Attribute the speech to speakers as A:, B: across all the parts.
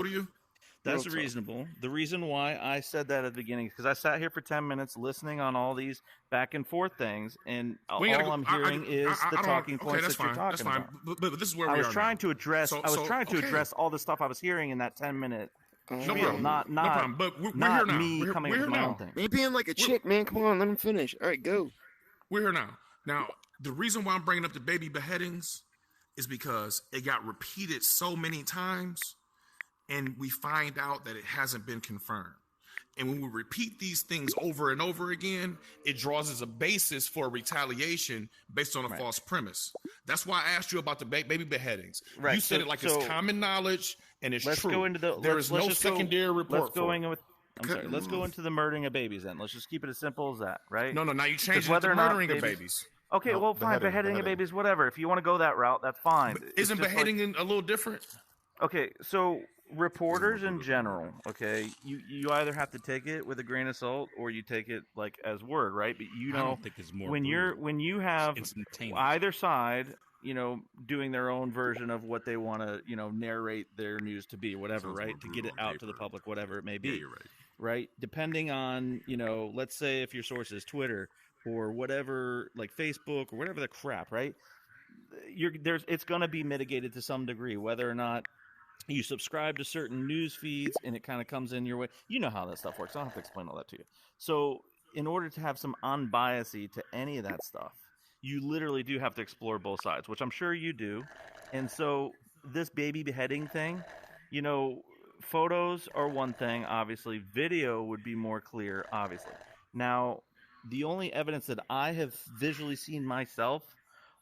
A: reasonable to you?
B: That's reasonable. The reason why I said that at the beginning is because I sat here for 10 minutes listening on all these back and forth things, and all I'm hearing is the talking points that you're talking about.
A: But this is where we are.
B: I was trying to address all the stuff I was hearing in that 10-minute spiel, not
A: But we're here now.
B: me coming up with my own thing.
C: Me being like a chick, man. Come on, let him finish. All right, go.
A: We're here now. Now, the reason why I'm bringing up the baby beheadings is because it got repeated so many times, and we find out that it hasn't been confirmed. And when we repeat these things over and over again, it draws as a basis for retaliation based on a false premise. That's why I asked you about the baby beheadings. Right. You said it like it's common knowledge and it's true. There is no secondary report.
B: Let's go into the murdering of babies then. Let's just keep it as simple as that, right?
A: No, now you changed it to murdering of babies.
B: Okay, well, fine. Beheading of babies, whatever. If you want to go that route, that's fine.
A: But isn't beheading a little different?
B: Okay, so reporters in general, okay, you either have to take it with a grain of salt or you take it like as word, right? But
D: I don't think it's more
B: when you have either side, doing their own version of what they want to, narrate their news to be, whatever, right? To get it out to the public, whatever it may be. Yeah, you're right. Right? Depending on, let's say if your source is Twitter or whatever, like Facebook or whatever the crap, right? It's going to be mitigated to some degree, whether or not you subscribe to certain news feeds and it kind of comes in your way. You know how that stuff works. I don't have to explain all that to you. So in order to have some unbiasy to any of that stuff, you literally do have to explore both sides, which I'm sure you do. And so this baby beheading thing, photos are one thing, obviously. Video would be more clear, obviously. Now, the only evidence that I have visually seen myself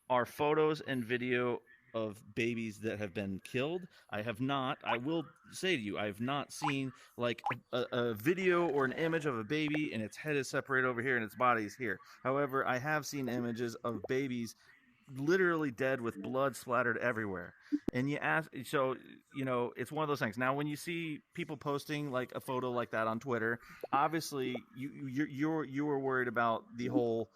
B: are photos and video of babies that have been killed. I will say to you, I have not seen like a video or an image of a baby and its head is separated over here and its body is here. However, I have seen images of babies literally dead with blood splattered everywhere. And it's one of those things. Now, when you see people posting like a photo like that on Twitter, obviously you were worried about the whole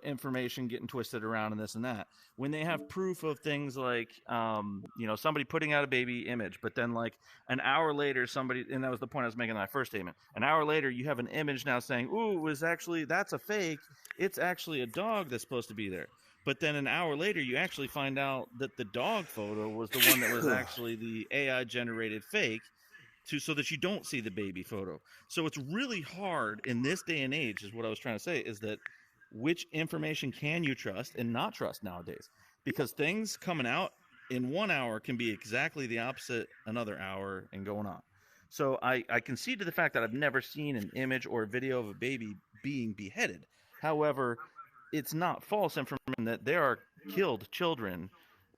B: information getting twisted around and this and that. When they have proof of things like, somebody putting out a baby image, but then like an hour later, and that was the point I was making in my first statement. An hour later, you have an image now saying, "Ooh, that's a fake. It's actually a dog that's supposed to be there." But then an hour later, you actually find out that the dog photo was the one that was actually the AI generated fake. So that you don't see the baby photo. So it's really hard in this day and age, is what I was trying to say, is that which information can you trust and not trust nowadays? Because things coming out in 1 hour can be exactly the opposite another hour and going on. So I concede to the fact that I've never seen an image or a video of a baby being beheaded. However, it's not false information that there are killed children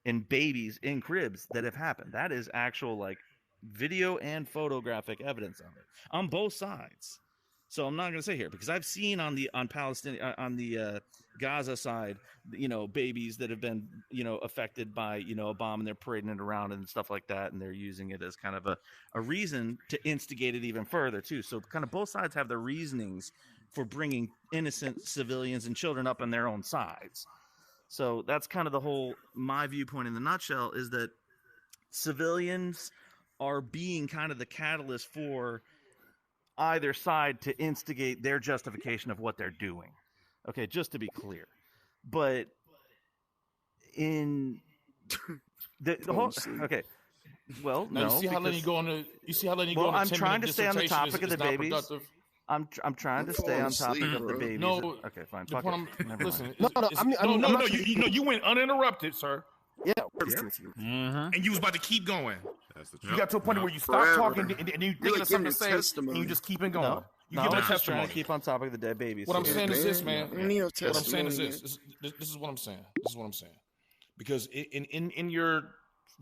B: and babies in cribs that have happened. That is actual like video and photographic evidence of it on both sides. So I'm not going to say here because I've seen on the Gaza side, babies that have been, affected by, a bomb and they're parading it around and stuff like that. And they're using it as kind of a reason to instigate it even further too. So kind of both sides have their reasonings for bringing innocent civilians and children up on their own sides. So that's kind of my viewpoint in the nutshell is that civilians are being kind of the catalyst for either side to instigate their justification of what they're doing. Okay, just to be clear. But in the whole okay. Well,
D: now,
B: no.
D: You see how letting you go on
B: Well, I'm trying to stay on the topic of the babies. I'm trying to stay on topic of the babies.
D: No,
B: okay, fine.
D: Listen,
A: you went uninterrupted, sir.
C: Yeah, we're listening to you.
A: Mm-hmm. And you was about to keep going.
D: You got to a point where you stop talking and you think of something to say and you just keep it going.
B: I'm just trying to keep on topic of the dead babies.
D: What I'm saying is this, man.
C: What
D: I'm saying is this. This is what I'm saying. Because in your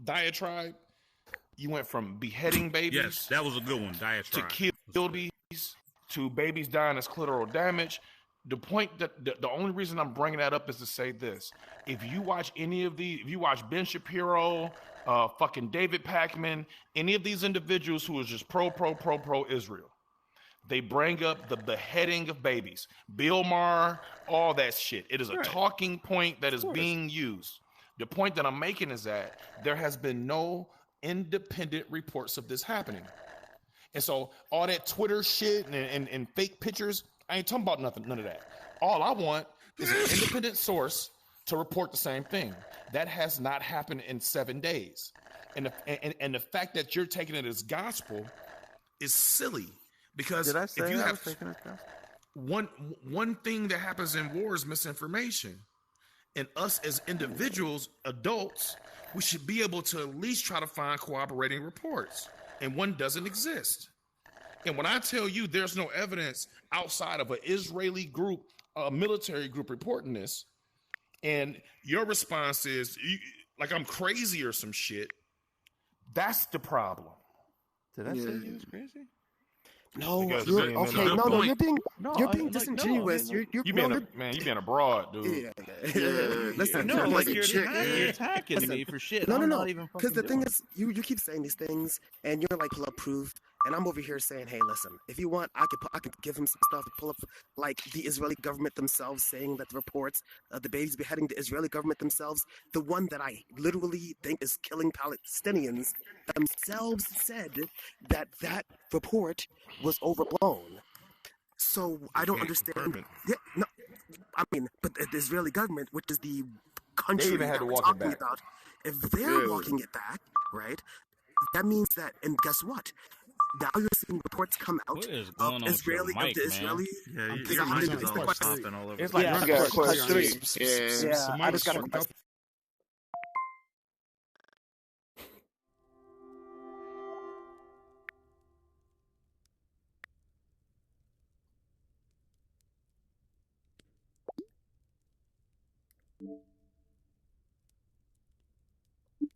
D: diatribe, you went from beheading babies.
A: Yes, that was a good one. Diatribe.
D: To kill babies, to babies dying as collateral damage. The point that the only reason I'm bringing that up is to say this: if you watch if you watch Ben Shapiro, fucking David Pakman, any of these individuals who is just pro Israel, they bring up the beheading of babies, Bill Maher, all that shit. It is a talking point that is being used. The point that I'm making is that there has been no independent reports of this happening. And so all that Twitter shit and fake pictures, I ain't talking about none of that. All I want is an independent source to report the same thing. That has not happened in 7 days. And the fact that you're taking it as gospel
A: is silly, because
B: Did I say
A: if you
B: I
A: have
B: was taking it gospel?
A: one thing that happens in war is misinformation. And us as individuals, adults, we should be able to at least try to find corroborating reports. And one doesn't exist. And when I tell you there's no evidence outside of an Israeli group, a military group reporting this, and your response is like I'm crazy or some shit, that's the problem.
B: Did I say you was crazy?
C: No,
D: Because
C: you're
D: being
C: okay.
D: in
C: No,
A: the-
C: you're being
B: No,
C: you're
B: I-
C: being
B: like, no,
C: disingenuous.
B: I mean,
C: You're
D: You being a broad, dude.
C: Listen,
B: No,
C: I'm
B: like
C: a
B: you're
C: chick,
B: attacking
C: Listen,
B: me for shit.
C: No,
B: I'm
C: no,
B: not
C: no.
B: even
C: Because the
B: fucking
C: thing
B: doing
C: is, you keep saying these things, and you're like pull up proof, and I'm over here saying, hey, listen, if you want, I could give him some stuff to pull up, like the Israeli government themselves saying that the reports, the babies beheading, the Israeli government themselves, the one that I literally think is killing Palestinians themselves said that that report was overblown. So I don't
A: can't
C: understand.
A: confirm it.
C: Yeah, no, I mean, but the Israeli government, which is the country
D: even had
C: that
D: to
C: we're
D: walk it
C: talking
D: back.
C: about, if they're Yeah. walking it back, right, that means that, and guess what? Now you're seeing reports come out
E: What is
C: of
E: going on with your
C: Israeli,
E: mic,
C: of the
E: man?
C: Israeli.
B: Yeah,
C: I'm
B: your
C: thinking
B: mic
C: it's
B: is
C: the
B: always
C: question.
B: popping all over.
D: It's
B: the
D: like
C: Yeah,
D: you
C: got
D: got
C: a question.
D: three.
C: Yeah, I just got a question.
E: place.